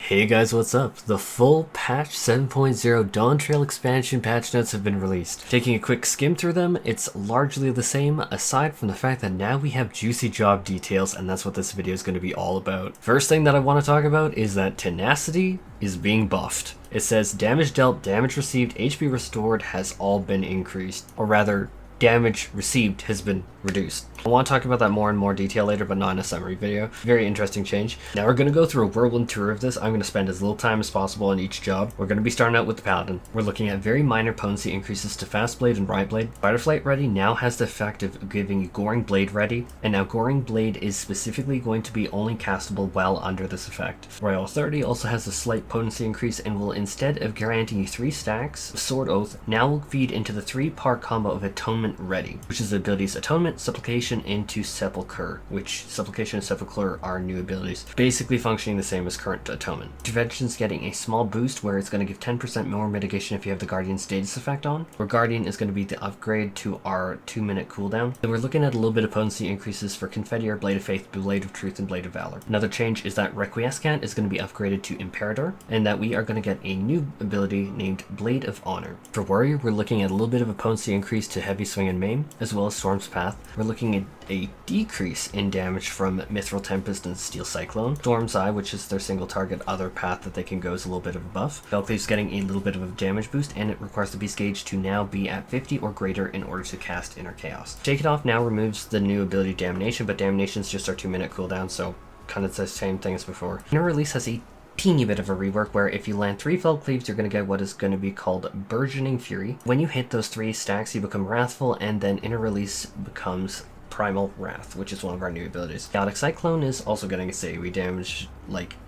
Hey guys, what's up? The full patch 7.0 Dawntrail expansion patch notes have been released. Taking a quick skim through them, it's largely the same aside from the fact that now we have juicy job details, and that's what this video is going to be all about. First thing that I want to talk about is that Tenacity is being buffed. It says damage dealt, damage received, HP restored has all been increased, or rather damage received has been reduced. I want to talk about that more in more detail later, but not in a summary video. Very interesting change. Now we're going to go through a whirlwind tour of this. I'm going to spend as little time as possible on each job. We're going to be starting out with the Paladin. We're looking at very minor potency increases to Fast Blade and Riot Blade. Fighterflight Ready now has the effect of giving you Goring Blade Ready, and now Goring Blade is specifically going to be only castable while under this effect. Royal Authority also has a slight potency increase and will, instead of granting you 3 stacks of Sword Oath, now will feed into the 3-part combo of Atonement Ready, which is the abilities Atonement, Supplication, into Sepulchre, which Supplication and Sepulchre are new abilities, basically functioning the same as current Atonement. Intervention's getting a small boost where it's going to give 10% more mitigation if you have the Guardian status effect on, where Guardian is going to be the upgrade to our 2-minute cooldown. Then we're looking at a little bit of potency increases for Confiteor, Blade of Faith, Blade of Truth, and Blade of Valor. Another change is that Requiescant is going to be upgraded to Imperator, and that we are going to get a new ability named Blade of Honor. For Warrior, we're looking at a little bit of a potency increase to Heavy Swing and Maim, as well as Storm's Path. We're looking at a decrease in damage from Mithril Tempest and Steel Cyclone. Storm's Eye, which is their single target other path that they can go, is a little bit of a buff. Valkyrie's getting a little bit of a damage boost, and it requires the beast gauge to now be at 50 or greater in order to cast Inner Chaos. Shake It Off now removes the new ability Damnation, but Damnation's just our 2-minute cooldown, so kind of the same thing as before. Inner Release has a teeny bit of a rework where if you land 3 Felled Cleaves, you're going to get what is going to be called Burgeoning Fury. When you hit those 3 stacks, you become Wrathful, and then Inner Release becomes Primal Wrath, which is one of our new abilities. Chaotic Cyclone is also getting its AoE damage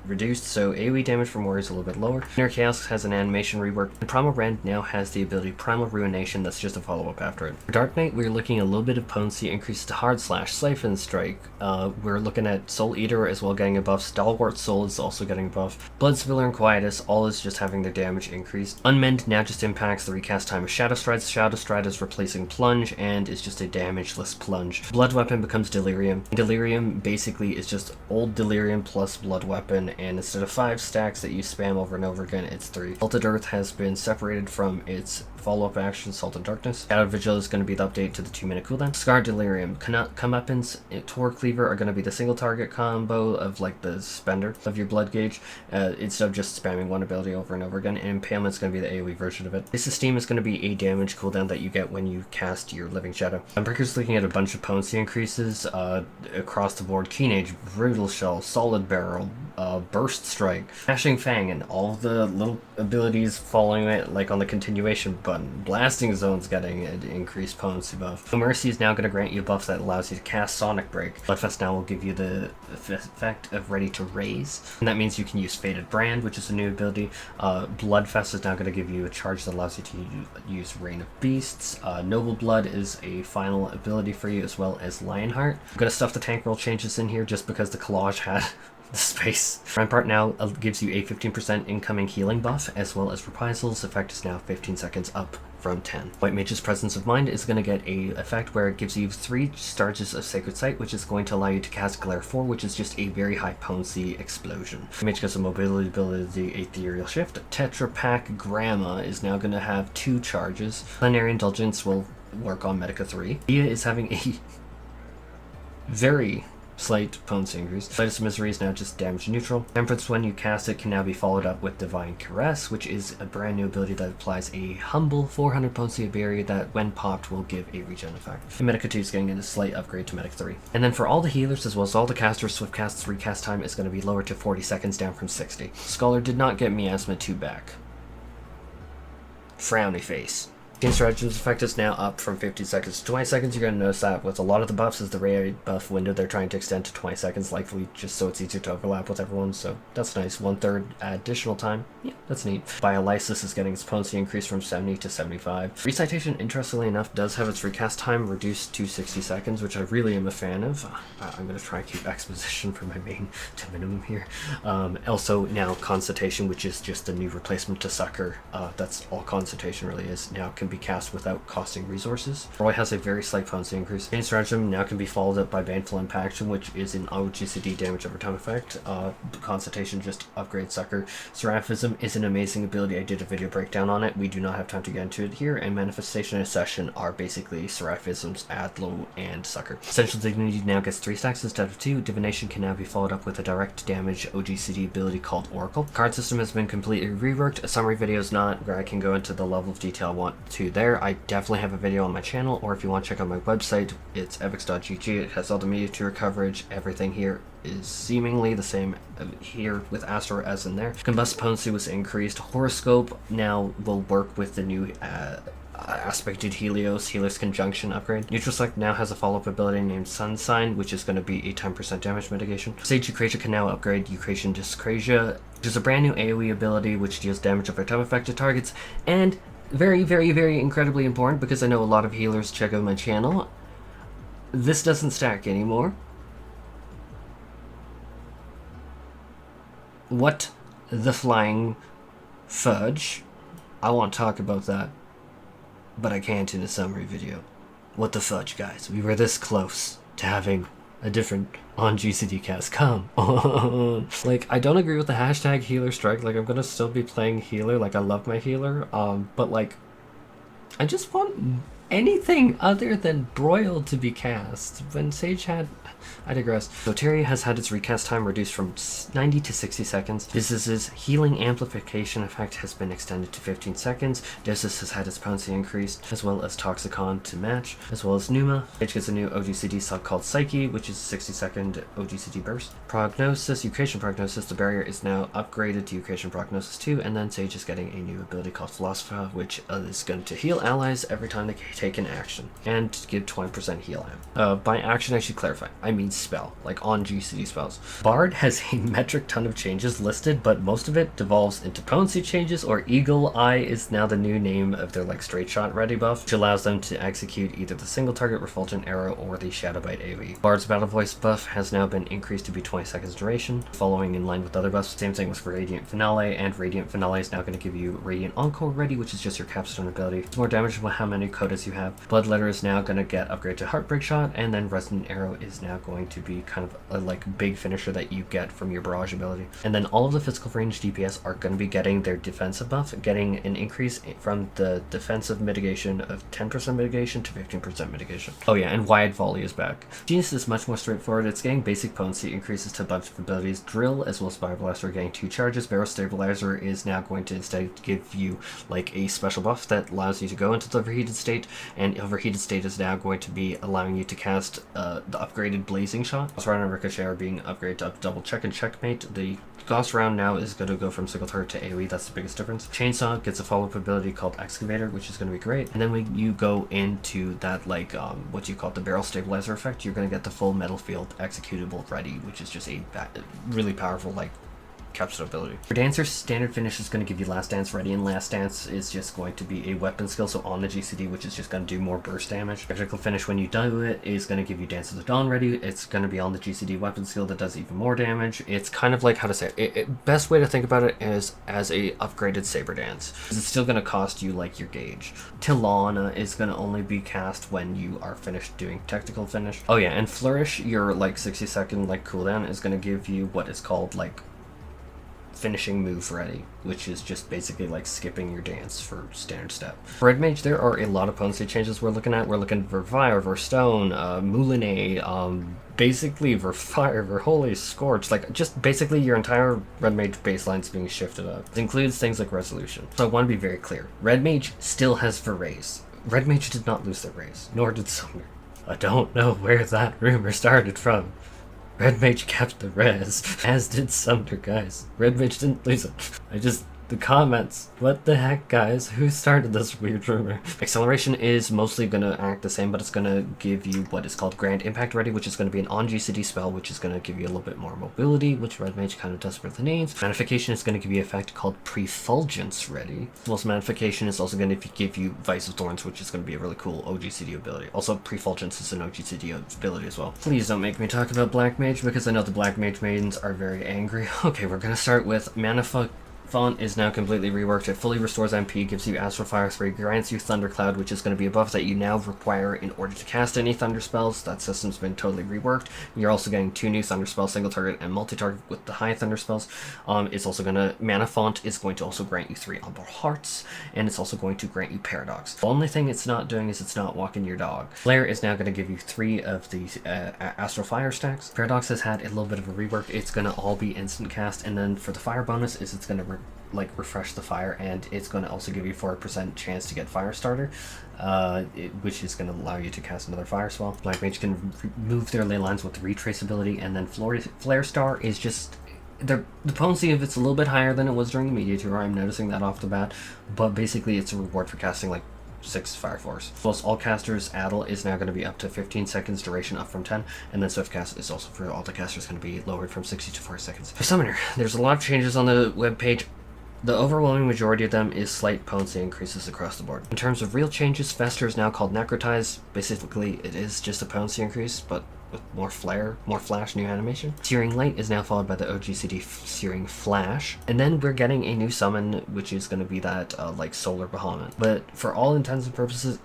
reduced, so AoE damage from Warrior is a little bit lower. Inner Chaos has an animation rework, and Primal Rend now has the ability Primal Ruination. That's just a follow-up after it. For Dark Knight, we're looking at a little bit of potency increase to Hard Slash, Siphon Strike. We're looking at Soul Eater as well getting a buff. Stalwart Soul is also getting a buff. Blood Spiller and Quietus, all is just having their damage increased. Unmend now just impacts the recast time of Shadow Strides. Shadow Stride is replacing Plunge and is just a damageless plunge. Blood Weapon becomes Delirium. Delirium basically is just old Delirium plus Blood Weapon, and instead of 5 stacks that you spam over and over again, it's 3. Salted Earth has been separated from its follow-up action, Salted Darkness. Shadow Vigil is going to be the update to the 2-minute cooldown. Scarred Delirium. Comeuppance, Tor Cleaver are going to be the single target combo of the spender of your blood gauge, instead of just spamming one ability over and over again. And Impalement is going to be the AoE version of it. This Esteem is going to be a damage cooldown that you get when you cast your Living Shadow. Gunbreaker's looking at a bunch of potency increases across the board. Keen Age, Brutal Shell, Solid Barrel, Burst Strike, Smashing Fang, and all the little abilities following it, on the continuation button. Blasting Zone's getting an increased potency buff. No Mercy is now going to grant you a buff that allows you to cast Sonic Break. Bloodfest now will give you the effect of Ready to Raise, and that means you can use Fated Brand, which is a new ability. Bloodfest is now going to give you a charge that allows you to use Reign of Beasts. Noble Blood is a final ability for you, as well as Lionheart. I'm going to stuff the tank roll changes in here just because the collage had the space. Rampart now gives you a 15% incoming healing buff, as well as Reprisals. Effect is now 15 seconds up from 10. White Mage's Presence of Mind is going to get a effect where it gives you 3 charges of Sacred Sight, which is going to allow you to cast Glare 4, which is just a very high potency explosion. Mage gets a mobility ability, Ethereal Shift. Tetra Pak Grandma is now going to have 2 charges. Plenary Indulgence will work on Medica 3. Dia is having a very slight potency increase. Slightest Misery is now just damage neutral. Temperance, when you cast it, can now be followed up with Divine Caress, which is a brand new ability that applies a humble 400 potency barrier that, when popped, will give a regen effect. And Medica 2 is getting a slight upgrade to Medica 3. And then for all the healers, as well as all the casters, Swift Cast's recast time is going to be lowered to 40 seconds, down from 60. Scholar did not get Miasma 2 back. Frowny face. Team Stratagem's effect is now up from 50 seconds to 20 seconds. You're going to notice that with a lot of the buffs is the rare buff window they're trying to extend to 20 seconds, likely just so it's easier to overlap with everyone, so that's nice. 1/3 additional time. Yeah, that's neat. Biolysis is getting its potency increase from 70 to 75. Recitation, interestingly enough, does have its recast time reduced to 60 seconds, which I really am a fan of. I'm going to try and keep exposition for my main to minimum here. Also, now Consultation, which is just a new replacement to Succor, that's all Consultation really is, now can can be cast without costing resources. Roy has a very slight potency increase. Bane Stratagem now can be followed up by Baneful Impaction, which is an OGCD damage over time effect. Consultation just upgrades Sucker. Seraphism is an amazing ability. I did a video breakdown on it. We do not have time to get into it here, and Manifestation and Accession are basically Seraphism's Adlo and Sucker. Essential Dignity now gets 3 stacks instead of 2. Divination can now be followed up with a direct damage OGCD ability called Oracle. Card system has been completely reworked. A summary video is not where I can go into the level of detail I want to there. I definitely have a video on my channel, or if you want to check out my website, it's fx.gg. It has all the media tour coverage. Everything here is seemingly the same here with Astro as in there. Combust potency was increased. Horoscope now will work with the new aspected Helios conjunction upgrade. Neutral Select now has a follow-up ability named Sun Sign, which is going to be a 10% damage mitigation. Sage Eucrasia can now upgrade Eucrasian Dyscrasia, which is a brand new AoE ability which deals damage over time affected targets, and very, very, very incredibly important, because I know a lot of healers check out my channel, this doesn't stack anymore. What the flying fudge? I want to talk about that, but I can't in a summary video. What the fudge, guys? We were this close to having a different on GCD cast. Come on. Like, I don't agree with the hashtag healer strike. Like, I'm gonna still be playing healer. Like, I love my healer. But like, I just want anything other than Broil to be cast. When Sage had... I digress. Soteria has had its recast time reduced from 90 to 60 seconds. Diz's healing amplification effect has been extended to 15 seconds. Diz's has had its potency increased, as well as Toxicon to match, as well as Numa. Sage gets a new OGCD sub called Psyche, which is a 60-second OGCD burst. Prognosis, Eucrasian Prognosis, the barrier is now upgraded to Eucrasian Prognosis 2, and then Sage is getting a new ability called Philosopher, which is going to heal allies every time they take an action, and give 20% heal amp. By action, I should clarify, I mean spell, like on GCD spells. Bard has a metric ton of changes listed, but most of it devolves into potency changes, or Eagle Eye is now the new name of their like straight shot ready buff, which allows them to execute either the single target refulgent arrow or the Shadow Bite AoE. Bard's battle voice buff has now been increased to be 20 seconds duration, following in line with other buffs. Same thing with Radiant Finale, and Radiant Finale is now going to give you Radiant Encore ready, which is just your capstone ability. It's more damage with how many codas you have. Bloodletter is now going to get upgraded to Heartbreak Shot, and then Resonant Arrow is now going to be kind of a like big finisher that you get from your barrage ability. And then all of the physical range DPS are going to be getting their defensive buff, getting an increase from the defensive mitigation of 10% mitigation to 15% mitigation. Oh yeah, and Wide Volley is back. Genius is much more straightforward. It's getting basic potency increases to a bunch of abilities. Drill as well as Spire Blaster are getting 2 charges. Barrel Stabilizer is now going to instead give you like a special buff that allows you to go into the overheated state, and overheated state is now going to be allowing you to cast the upgraded Blazing Shot. Ghost Round and Ricochet are being upgraded to Double Check and Checkmate. The Ghost Round now is going to go from single target to AoE. That's the biggest difference. Chainsaw gets a follow-up ability called Excavator, which is going to be great. And then when you go into that like what do you call it, the Barrel Stabilizer effect, you're going to get the full Metal Field executable ready, which is just a really powerful like capstone ability. For Dancer's standard finish is going to give you Last Dance ready, and Last Dance is just going to be a weapon skill, so on the GCD, which is just going to do more burst damage. Critical finish when you do it is going to give you Dance of the Dawn ready. It's going to be on the GCD weapon skill that does even more damage. It's kind of like, how to say it, best way to think about it is as a upgraded Saber Dance. It's still going to cost you like your gauge. Tilana is going to only be cast when you are finished doing technical finish. Oh yeah, and Flourish, your like 60-second like cooldown, is going to give you what is called like finishing move ready, which is just basically like skipping your dance for standard step. For Red Mage, there are a lot of potency changes we're looking at. We're looking for Fire, Verstone, Moulinet, basically Fire, Holy Scorch, like just basically your entire Red Mage baseline is being shifted up. It includes things like Resolution. So I want to be very clear. Red Mage still has Verraise. Red Mage did not lose their raise, nor did Summoner. I don't know where that rumor started from. Red Mage kept the res, as did Sumner, guys. Red Mage didn't lose it. The comments. What the heck, guys? Who started this weird rumor? Acceleration is mostly going to act the same, but it's going to give you what is called Grand Impact Ready, which is going to be an on-GCD spell, which is going to give you a little bit more mobility, which Red Mage kind of desperately needs. Magnification is going to give you an effect called Prefulgence Ready. As well as Magnification is also going to give you Vice of Thorns, which is going to be a really cool OGCD ability. Also, Prefulgence is an OGCD ability as well. Please don't make me talk about Black Mage, because I know the Black Mage maidens are very angry. Okay, we're going to start with Font is now completely reworked. It fully restores MP, gives you Astral Fire 3, grants you Thundercloud, which is going to be a buff that you now require in order to cast any Thunder spells. That system's been totally reworked. You're also getting 2 new Thunder spells, single target and multi-target with the high Thunder spells. It's also going to, Mana Font is going to also grant you 3 Umbral Hearts, and it's also going to grant you Paradox. The only thing it's not doing is it's not walking your dog. Flare is now going to give you 3 of these Astral Fire stacks. Paradox has had a little bit of a rework. It's going to all be instant cast, and then for the fire bonus is it's going to refresh the fire, and it's going to also give you 4% chance to get Fire Starter, which is going to allow you to cast another fire spell. Black Mage can move their ley lines with retraceability, and then Flare Star is just the potency of it's a little bit higher than it was during the media tour. I'm noticing that off the bat, but basically it's a reward for casting like 6 Fire Force. Plus all casters, Addle is now going to be up to 15 seconds duration, up from 10, and then Swift Cast is also for all the casters going to be lowered from 60 to 4 seconds. For Summoner, there's a lot of changes on the webpage. The overwhelming majority of them is slight potency increases across the board. In terms of real changes, Fester is now called Necrotize. Basically, it is just a potency increase, but with more flare, more flash, new animation. Searing Light is now followed by the OGCD Searing Flash. And then we're getting a new summon, which is going to be that, like, Solar Bahamut. But for all intents and purposes,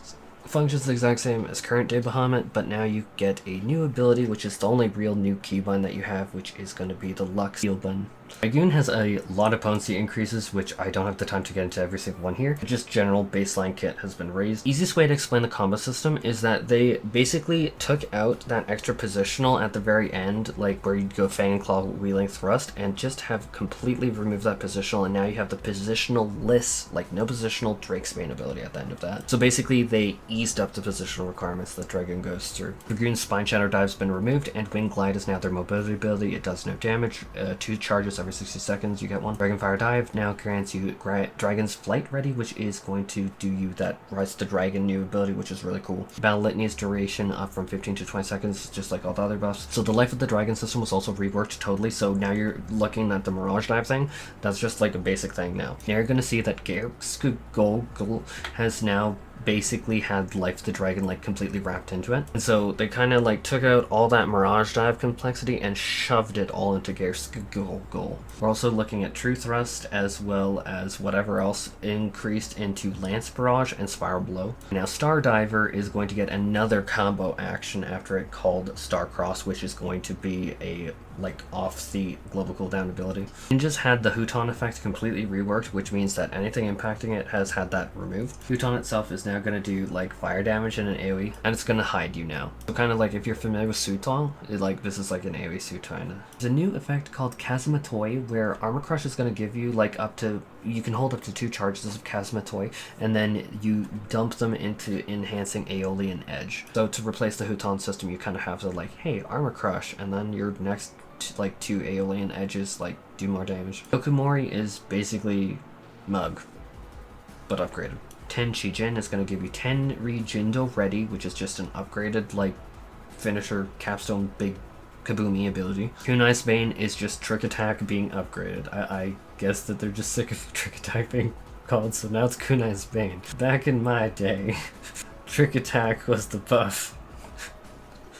functions the exact same as current day Bahamut, but now you get a new ability, which is the only real new keybind that you have, which is going to be the Lux Keelbind. Dragoon has a lot of potency increases, which I don't have the time to get into every single one here. Just general baseline kit has been raised. Easiest way to explain the combo system is that they basically took out that extra positional at the very end, like where you'd go Fang and Claw, Wheeling Thrust, and just have completely removed that positional, and now you have the positional-less, like no positional Drakesbane ability at the end of that. So basically they eased up the positional requirements that Dragoon goes through. Dragoon's Spine Shatter Dive's been removed, and Wind Glide is now their mobility ability. It does no damage. 2 charges every 60 seconds you get one. Dragonfire Dive now grants you Dragon's Flight Ready, which is going to do you that Rise the Dragon new ability, which is really cool. Battle Litany's duration up from 15 to 20 seconds, just like all the other buffs. So the Life of the Dragon system was also reworked totally, so now you're looking at the Mirage Dive thing. That's just like a basic thing now. Now you're going to see that Gol has now basically had Life of the Dragon like completely wrapped into it, and so they kind of like took out all that Mirage Dive complexity and shoved it all into Gol. We're also looking at True Thrust as well as whatever else increased into Lance Barrage and Spiral Blow. Now Star Diver is going to get another combo action after it called Star Cross, which is going to be a like off the global cooldown ability. Ninjas had the Huton effect completely reworked, which means that anything impacting it has had that removed. Huton itself is now going to do like fire damage and an AoE, and it's going to hide you now. So kind of like if you're familiar with Suton, this is like an AoE Suton. There's a new effect called Kazumatoi where Armor Crush is going to give you like you can hold up to 2 charges of Kazumatoi, and then you dump them into enhancing Aeolian Edge. So to replace the Huton system, you kind of have to like, hey, Armor Crush, and then your next like 2 Aeolian Edges like do more damage. Okumori is basically Mug, but upgraded. 10 Shijin is going to give you 10 Rejindo Ready, which is just an upgraded like finisher capstone big kaboomy ability. Kunai's Bane is just Trick Attack being upgraded. I guess that they're just sick of Trick Attack being called, so now it's Kunai's Bane. Back in my day, Trick Attack was the buff.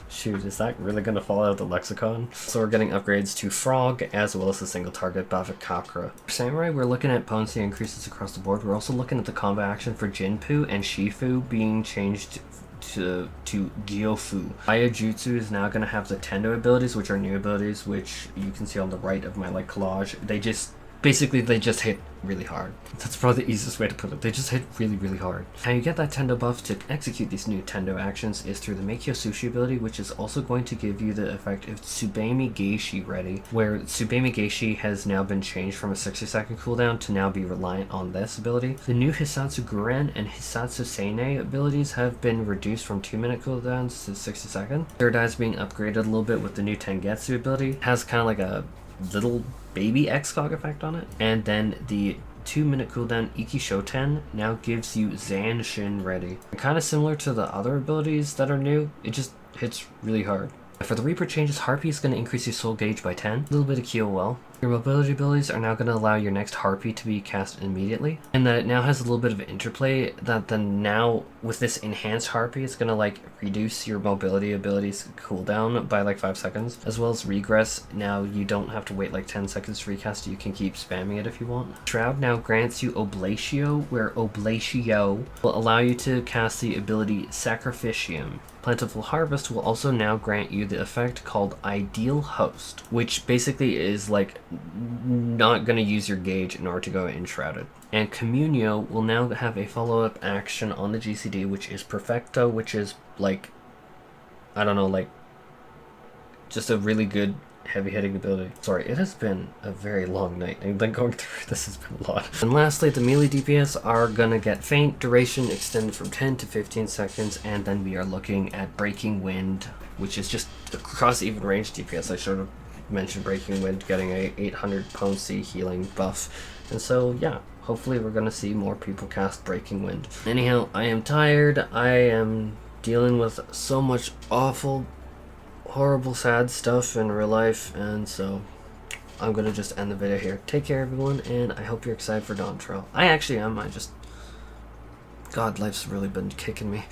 Shoot, is that really going to fall out of the lexicon? So we're getting upgrades to Frog, as well as the single target buff at Kakra. For Samurai, we're looking at potency increases across the board. We're also looking at the combo action for Jinpu and Shifu being changed to Gyofu. Ayajutsu is now going to have the Tendo abilities, which are new abilities, which you can see on the right of my like collage. They just hit really hard. That's probably the easiest way to put it. They just hit really, really hard. How you get that Tendo buff to execute these new Tendo actions is through the Meikyo Sushi ability, which is also going to give you the effect of Tsubemi Geishi Ready, where Tsubemi Geishi has now been changed from a 60-second cooldown to now be reliant on this ability. The new Hisatsu Guren and Hisatsu Seine abilities have been reduced from 2-minute cooldowns to 60 seconds. Third Eye's being upgraded a little bit with the new Tengetsu ability. It has kind of like a little baby Excog effect on it. And then the 2-minute cooldown Iki Shoten now gives you Zanshin Ready. Kind of similar to the other abilities that are new, it just hits really hard. For the Reaper changes, Harpy is going to increase your soul gauge by 10. A little bit of QOL. Your mobility abilities are now going to allow your next Harpy to be cast immediately, and that it now has a little bit of interplay that then now with this enhanced Harpy, it's going to like reduce your mobility abilities cooldown by like 5 seconds, as well as regress. Now you don't have to wait like 10 seconds to recast, you can keep spamming it if you want. Shroud now grants you Oblatio, where Oblatio will allow you to cast the ability Sacrificium. Plentiful Harvest will also now grant you the effect called Ideal Host, which basically is like not going to use your gauge in order to go Enshrouded. And Communio will now have a follow-up action on the GCD, which is Perfecto, which is like, I don't know, like just a really good heavy-hitting ability. Sorry, it has been a very long night, and then going through this has been a lot. And lastly, the melee DPS are gonna get Faint, duration extended from 10 to 15 seconds, and then we are looking at Breaking Wind, which is just across even range DPS. I should have mentioned Breaking Wind getting a 800 potency healing buff, and so yeah, hopefully we're gonna see more people cast Breaking Wind. Anyhow, I am tired. I am dealing with so much awful, horrible, sad stuff in real life, and so I'm gonna just end the video here. Take care, everyone, and I hope you're excited for Dawntrail. I actually am. God, life's really been kicking me.